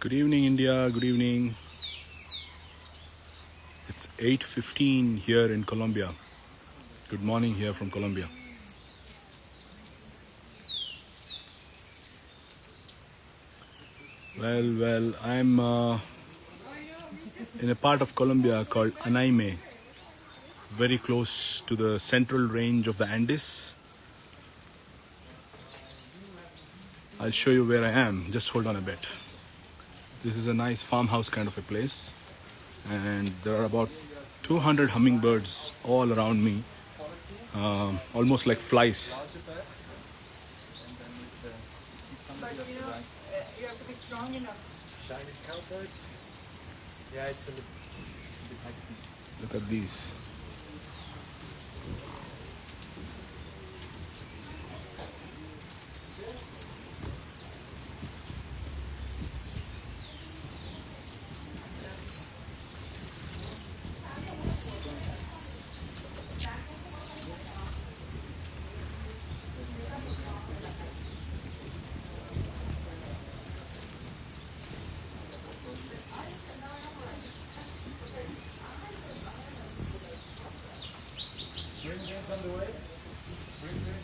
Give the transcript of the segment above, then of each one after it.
Good evening, India. Good evening. It's 8:15 here in Colombia. Good morning here from Colombia. Well, I'm in a part of Colombia called Anaime, very close to the central range of the Andes. I'll show you where I am. Just hold on a bit. This is a nice farmhouse kind of a place, and there are about 200 hummingbirds all around me, almost like flies. You have to be strong enough. Chinese cowbird? Yeah, it's a bit hectic. Look at these. On the way?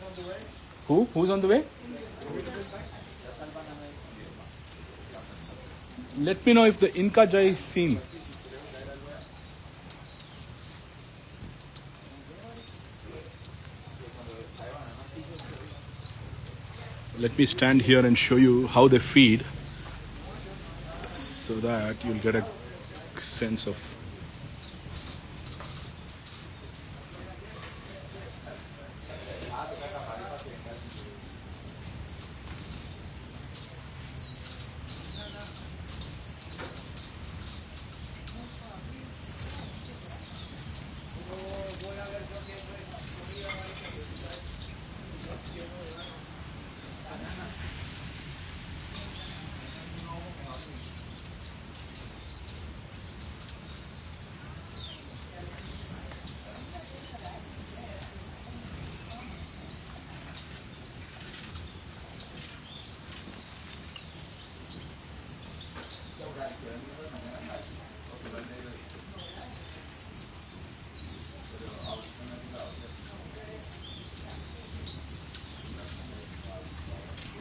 On the way? Who's on the way? Let me know if the Inca Jai is seen. Let me stand here and show you how they feed so that you'll get a sense of.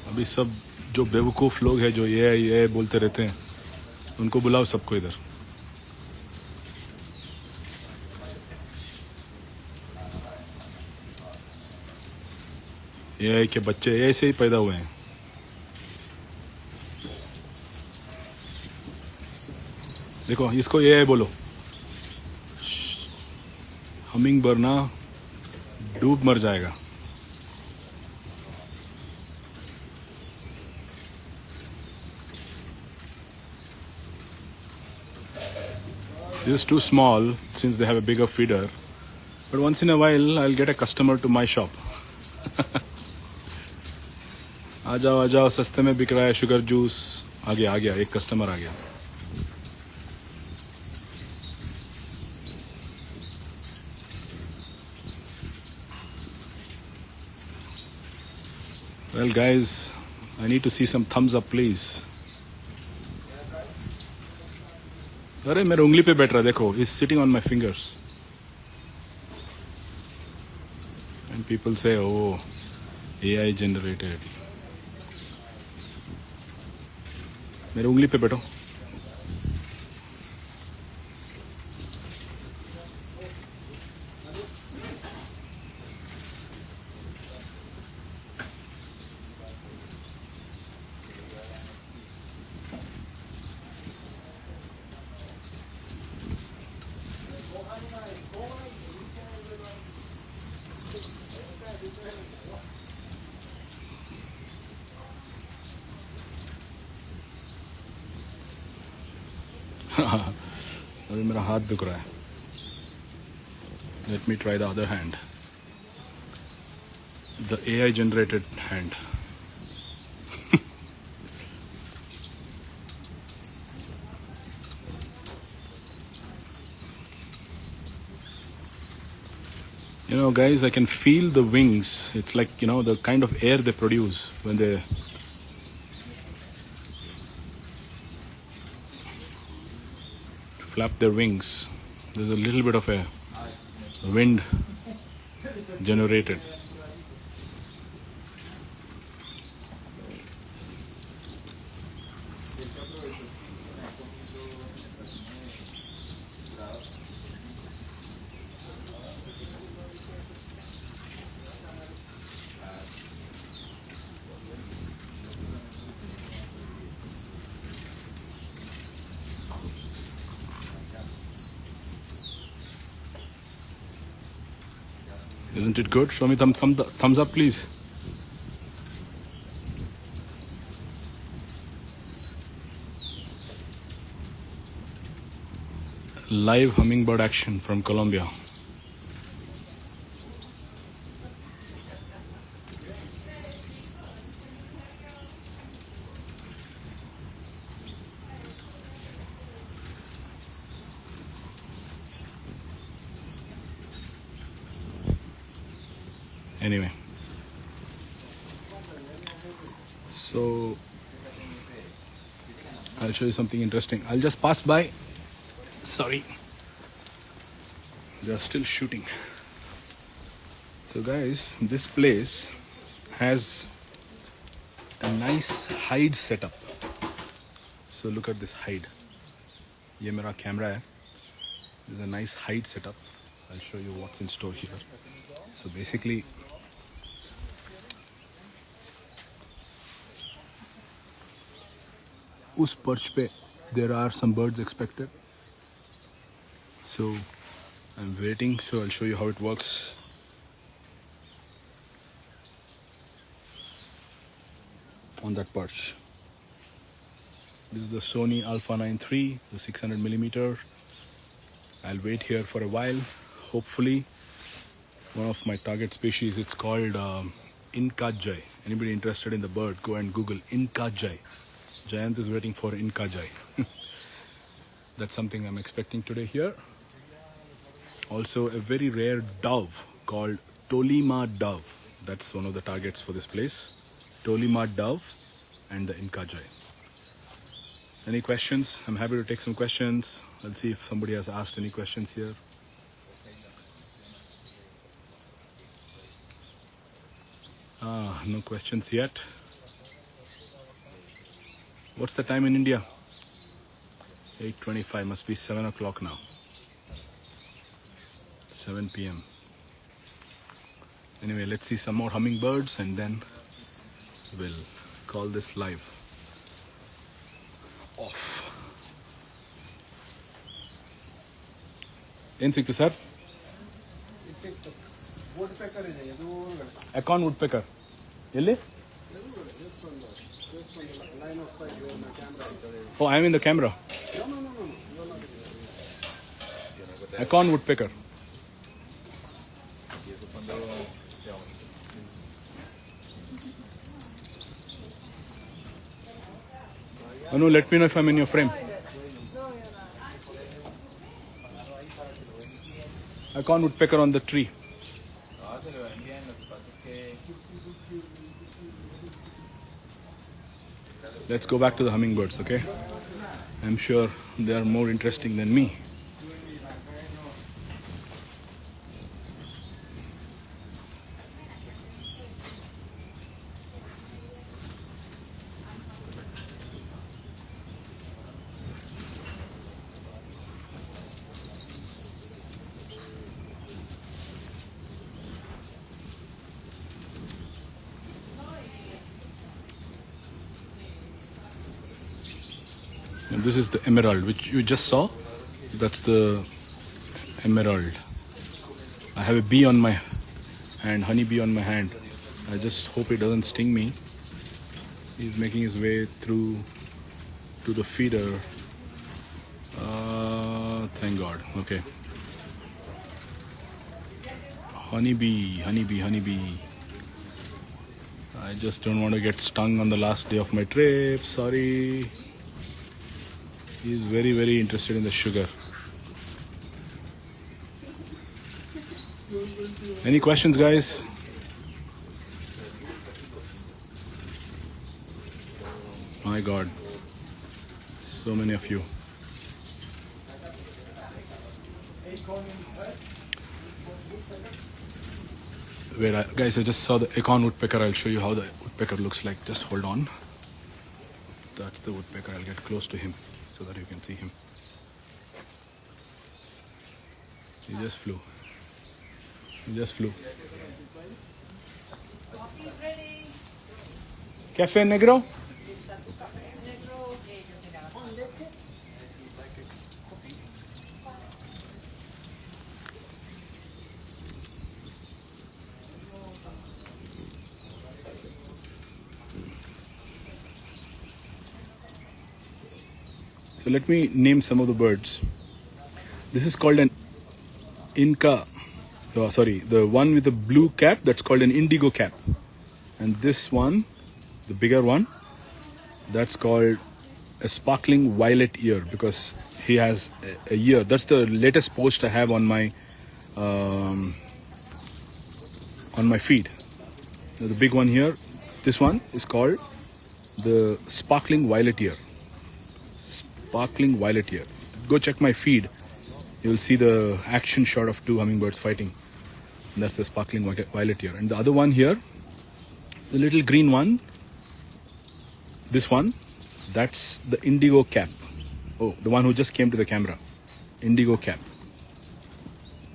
अभी सब जो बेवकूफ़ लोग हैं जो ये बोलते रहते हैं उनको बुलाओ सबको इधर. ये के बच्चे ऐसे ही पैदा हुए हैं. देखो इसको ये बोलो. हमिंग बर्ड ना डूब मर जाएगा. This is too small since they have a bigger feeder. But once in a while, I'll get a customer to my shop. आ जाओ सस्ते में बिक रहा है शुगर जूस. आ गया एक कस्टमर आ गया. Well guys, I need to see some thumbs up please. अरे मेरे उंगली पे बैठ रहा है देखो. He's sitting on my fingers. And people say, oh, AI generated. मेरे उंगली पे बैठो. अभी मेरा हाथ दुख रहा है. Let me try the other hand. The AI generated hand. You know, guys, I can feel the wings. It's like, the kind of air they produce when they flap their wings. There's a little bit of a wind generated. Isn't it good? Show me thumbs up, please. Live hummingbird action from Colombia. Anyway, so I'll show you something interesting. I'll just pass by. Sorry, they are still shooting. So guys, this place has a nice hide setup. So look at this hide. ये मेरा camera है. There's a nice hide setup. I'll show you what's in store here. So basically, उस perch पे there are some birds expected. So I'm waiting, so I'll show you how it works. On that perch. This is the Sony Alpha 9 III, the 600mm. I'll wait here for a while. Hopefully, one of my target species, it's called Inca Jay. Anybody interested in the bird, go and Google Inca Jay. Jayant is waiting for Inca Jay. That's something I'm expecting today here. Also, a very rare dove called Tolima dove. That's one of the targets for this place. Tolima dove and the Inca Jay. Any questions? I'm happy to take some questions. Let's see if somebody has asked any questions here. No questions yet. What's the time in India? 8:25, must be 7 o'clock now. 7 p.m. Anyway, let's see some more hummingbirds and then we'll call this live off. ಏನು ಸಿಕ್ತು sir? ಅಕಾನ್ wood pecker ಎಲ್ಲಿ? Oh, I'm in the camera. Acorn woodpecker. Anu, let me know if I'm in your frame. Acorn woodpecker on the tree. Let's go back to the hummingbirds, okay? I'm sure they are more interesting than me. And this is the emerald, which you just saw. That's the emerald. I have a bee on my hand, honey bee on my hand. I just hope it doesn't sting me. He's making his way through to the feeder. Thank God. Okay. Honeybee, honeybee, honeybee. I just don't want to get stung on the last day of my trip. Sorry. He's very, very interested in the sugar. Any questions, guys? My God. So many of you. Guys, I just saw the acorn woodpecker. I'll show you how the woodpecker looks like. Just hold on. That's the woodpecker. I'll get close to him so that you can see him. He just flew. He just flew. Cafe Negro? So let me name some of the birds. This is called an Inca. The one with the blue cap, that's called an indigo cap. And this one, the bigger one, that's called a sparkling violet ear because he has a ear. That's the latest post I have on my feed. The big one here, this one is called the sparkling violet ear. Sparkling violet ear. Go check my feed. You'll see the action shot of two hummingbirds fighting. And that's the sparkling violet ear. And the other one here, the little green one, this one, that's the indigo cap. Oh, the one who just came to the camera. Indigo cap.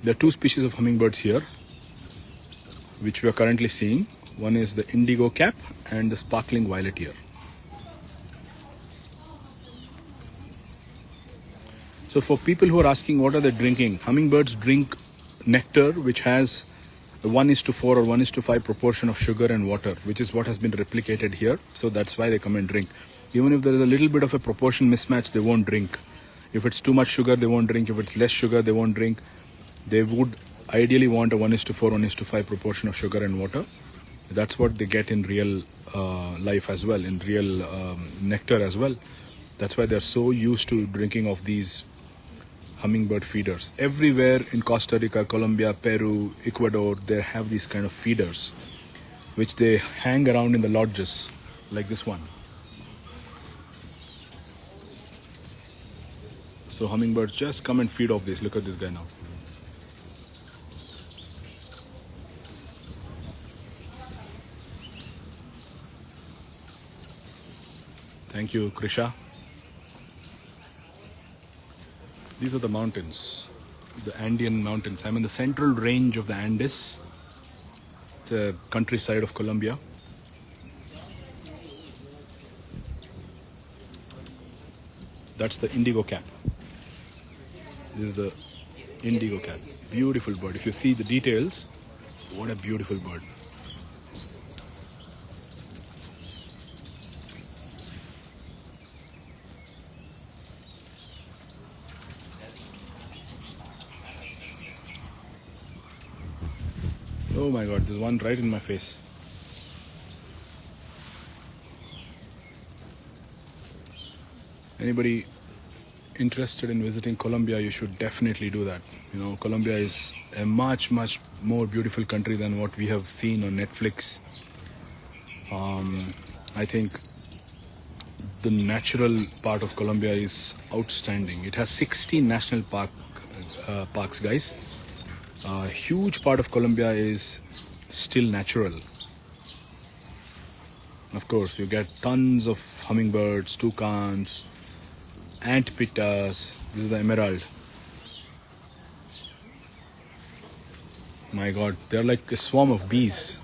There are two species of hummingbirds here, which we are currently seeing. One is the indigo cap and the sparkling violet ear. So for people who are asking what are they drinking, hummingbirds drink nectar which has a 1:4 or 1:5 proportion of sugar and water, which is what has been replicated here. So that's why they come and drink. Even if there is a little bit of a proportion mismatch, they won't drink. If it's too much sugar, they won't drink. If it's less sugar, they won't drink. They would ideally want a 1:4, 1:5 proportion of sugar and water. That's what they get in real life as well, in real nectar as well. That's why they're so used to drinking of these hummingbird feeders. Everywhere in Costa Rica, Colombia, Peru, Ecuador, they have these kind of feeders which they hang around in the lodges like this one. So hummingbirds just come and feed off this. Look at this guy now. Thank you, Krisha. These are the mountains, the Andean mountains. I'm in the central range of the Andes. It's a countryside of Colombia. That's the indigo cap. This is the indigo cap. Beautiful bird. If you see the details, what a beautiful bird. Oh my god, there's one right in my face. Anybody interested in visiting Colombia, you should definitely do that. You know, Colombia is a much more beautiful country than what we have seen on Netflix. I think the natural part of Colombia is outstanding. It has 16 national parks, guys. A huge part of Colombia is still natural. Of course, you get tons of hummingbirds, toucans, ant pittas. This is the emerald. My god, they're like a swarm of bees.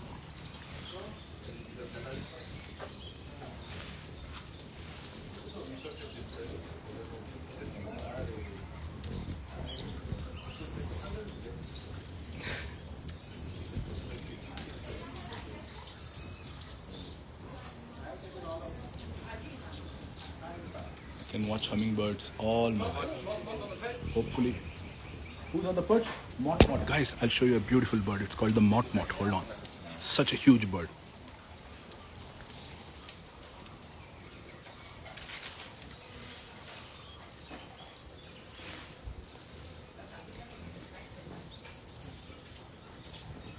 Can watch hummingbirds all my life. Hopefully. Who's on the perch? Mott. Guys, I'll show you a beautiful bird. It's called the Mott. Hold on. Such a huge bird.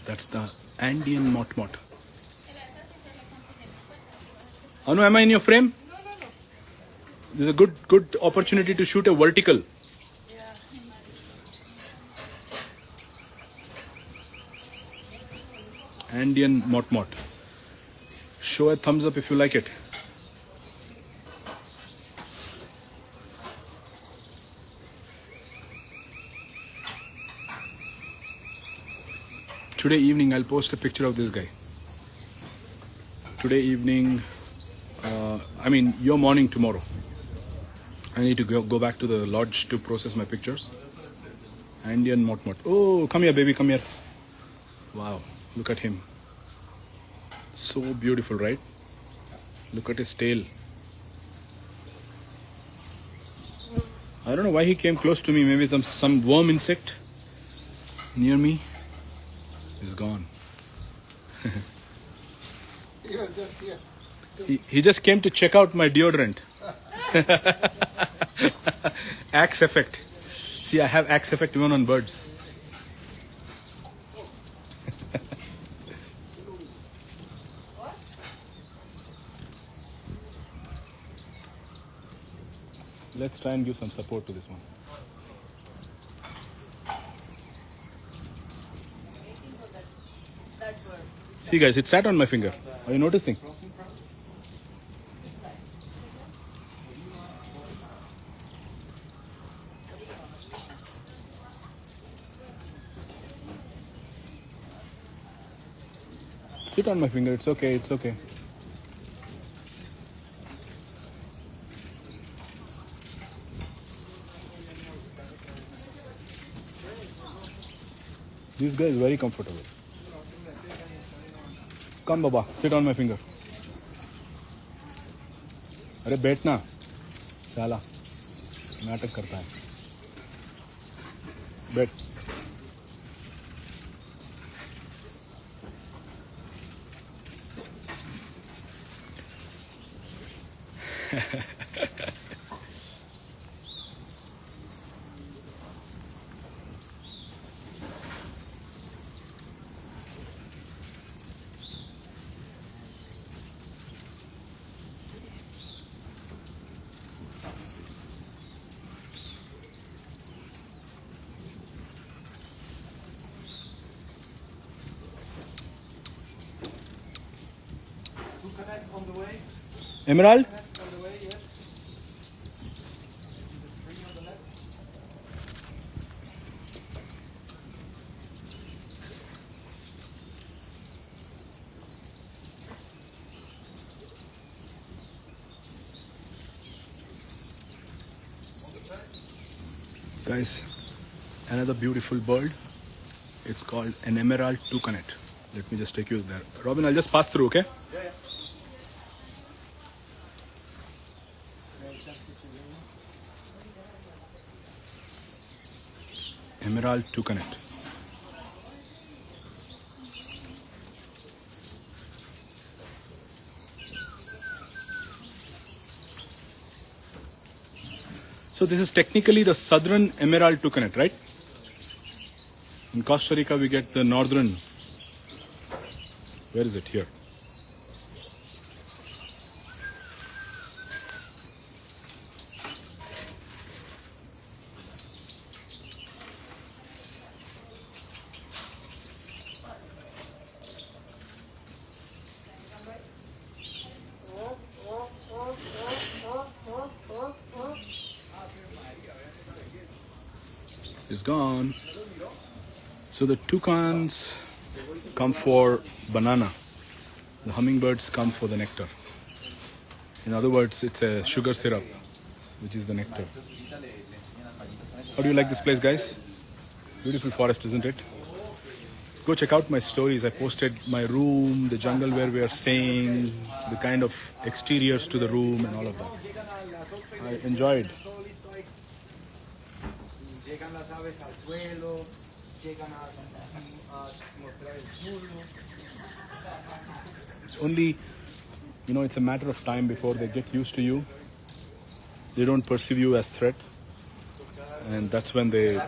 That's the Andean Mott. Anu, am I in your frame? This is a good opportunity to shoot a vertical. Andean Mot Mot. Show a thumbs up if you like it. Today evening I'll post a picture of this guy. Today evening, your morning tomorrow. I need to go back to the lodge to process my pictures. Andean Mot Mot. Oh, come here, baby, come here. Wow, look at him. So beautiful, right? Look at his tail. I don't know why he came close to me. Maybe some worm insect near me. He's gone. He just came to check out my deodorant. Axe effect. See, I have axe effect even on birds. Let's try and give some support to this one. See guys, it sat on my finger. Are you noticing? Sit on my finger, it's okay, it's okay. This guy is very comfortable. Come Baba, sit on my finger. अरे बैठना साला नाटक करता है बैठ On the way. Emerald? On the way, yes. The tree on the left. Guys, another beautiful bird. It's called an emerald toucanet. Let me just take you there. Robin, I'll just pass through, okay? Yeah. Emerald toucanet. So this is technically the southern emerald toucanet, right? In Costa Rica we get the northern. Where is it? Here. It's gone. So the toucans come for banana. The hummingbirds come for the nectar. In other words, it's a sugar syrup, which is the nectar. How do you like this place, guys? Beautiful forest, isn't it? Go check out my stories. I posted my room, the jungle where we are staying, the kind of exteriors to the room and all of that. I enjoyed. Llegan las aves al suelo, llegan a mostrar el suelo. It's only, it's a matter of time before they get used to you. They don't perceive you as threat. And that's when they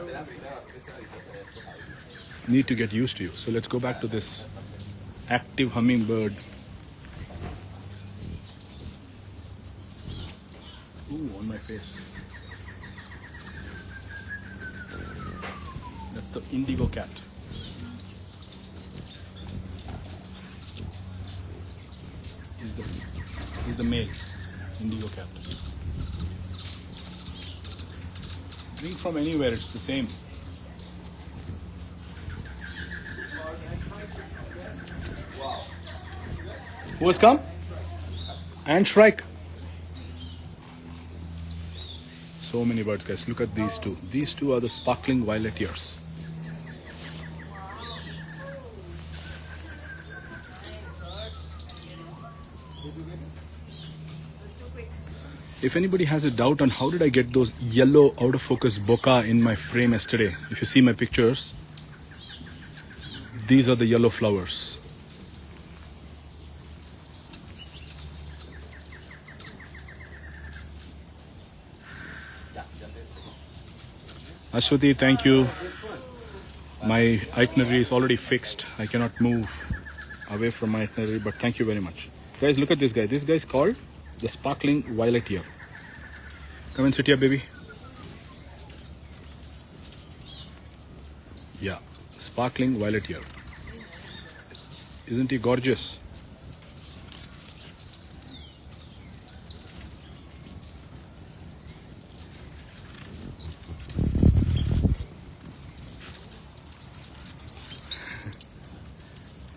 need to get used to you. So let's go back to this active hummingbird. Ooh, on my face. That's the indigo cat. is the male indigo capped. Drink from anywhere, it's the same. Who has come? And Shrike. So many birds, guys. Look at these two. These two are the sparkling violet ears. If anybody has a doubt on how did I get those yellow out of focus bokeh in my frame yesterday, if you see my pictures, these are the yellow flowers. Ashwati, thank you. My itinerary is already fixed. I cannot move away from my itinerary, but thank you very much. Guys, look at this guy. This guy is called the sparkling violet ear. Come and sit here, baby. Yeah, sparkling violet ear. Isn't he gorgeous?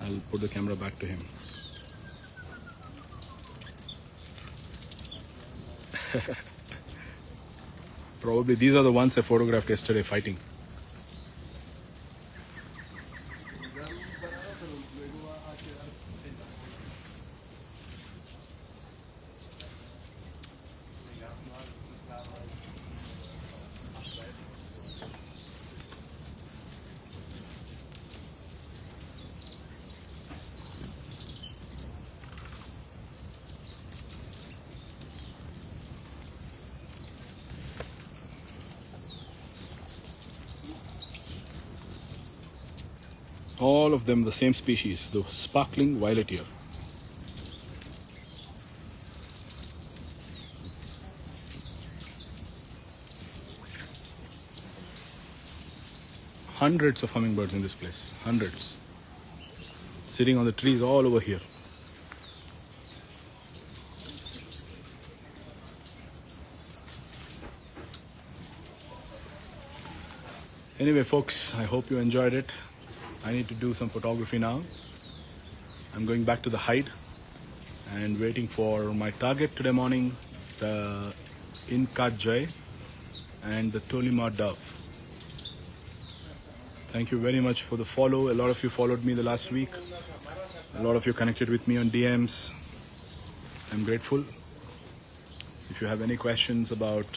I'll put the camera back to him. Probably these are the ones I photographed yesterday fighting. All of them the same species, the sparkling violet ear. Hundreds of hummingbirds in this place, hundreds. Sitting on the trees all over here. Anyway, folks, I hope you enjoyed it. I need to do some photography now. I'm going back to the hide and waiting for my target today morning, the Inca Jay and the Tolima dove. Thank you very much for the follow. A lot of you followed me the last week. A lot of you connected with me on DMs. I'm grateful. If you have any questions about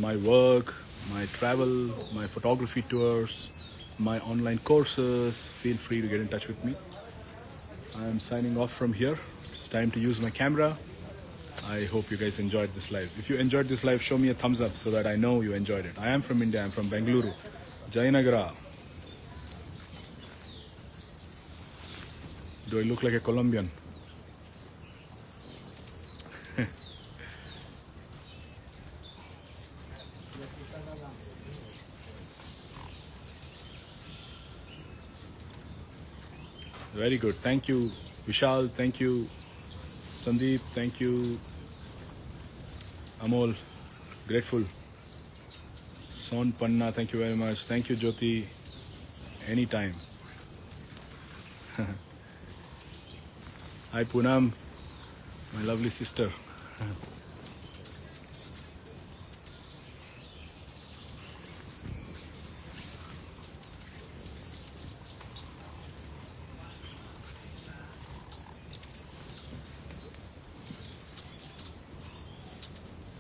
my work, my travel, my photography tours, my online courses, feel free to get in touch with me. I'm signing off from here. It's time to use my camera. I hope you guys enjoyed this live. If you enjoyed this live, show me a thumbs up so that I know you enjoyed it. I am from India. I'm from Bengaluru, Jayanagara. Do I look like a Colombian? Very good. Thank you, Vishal. Thank you, Sandeep. Thank you, Amol. Grateful. Son Panna. Thank you very much. Thank you, Jyoti. Anytime. Hi, Poonam, my lovely sister.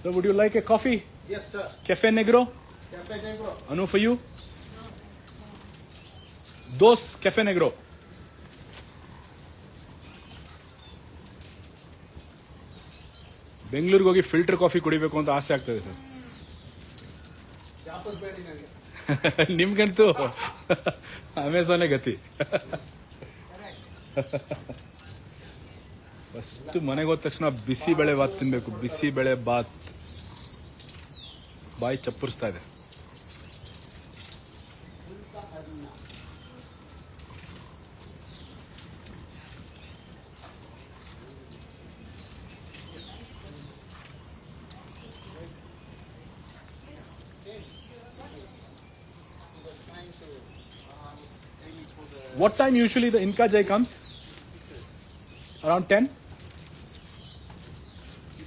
So would you like a coffee? Yes, sir. Cafe Negro? Cafe Negro. Anu, for you? Dos Cafe Negro. ಬೆಂಗಳೂರಿಗೆ ಹೋಗಿ filter coffee ಕುಡಿಬೇಕು ಅಂತ ಆಸೆ ಆಗ್ತದೆ sir. ನಿಮ್ಗಂತೂ ಅಮೆಝಾನೇ ಗತಿ. First ಮನೆಗೆ ಹೋದ ತಕ್ಷಣ ಬಿಸಿ ಬೆಳೆ ಬಾತ್ ತಿನ್ಬೇಕು. ಬಿಸಿ ಬೆಳೆ ಬಾತ್ ಬಾಯಿ ಚಪ್ಪರಿಸ್ತಾ ಇದೆ. What time usually the Inca Jai comes? Around 10? You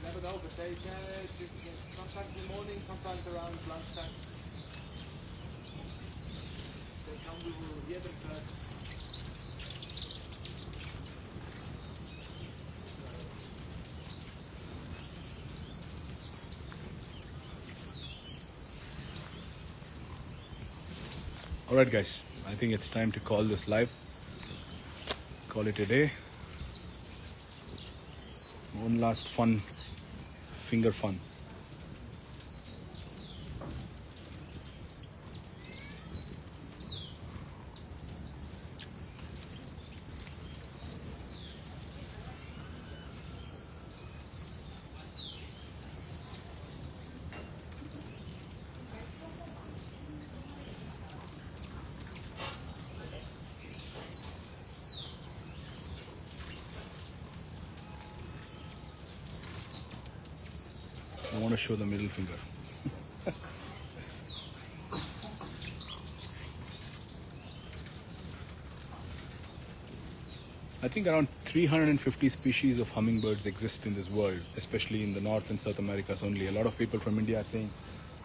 never know, but they sometimes in the morning, sometimes around lunchtime. They come to jeden first. Alright guys, I think it's time to call this live. Call it a day. One last fun, finger fun. I want to show the middle finger. I think around 350 species of hummingbirds exist in this world, especially in the North and South Americas only. A lot of people from India are saying,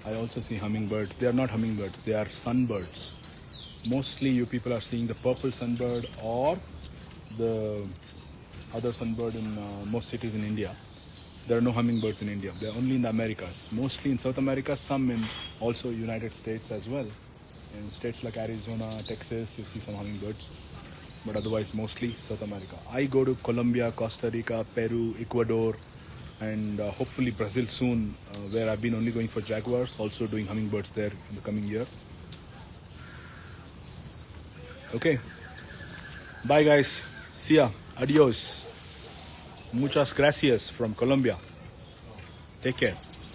I also see hummingbirds. They are not hummingbirds, they are sunbirds. Mostly you people are seeing the purple sunbird or the other sunbird in most cities in India. There are no hummingbirds in India. They are only in the Americas. Mostly in South America, some in also United States as well. In states like Arizona, Texas, you see some hummingbirds. But otherwise, mostly South America. I go to Colombia, Costa Rica, Peru, Ecuador, and hopefully Brazil soon, where I've been only going for jaguars, also doing hummingbirds there in the coming year. Okay. Bye guys. See ya. Adios. Muchas gracias from Colombia. Take care.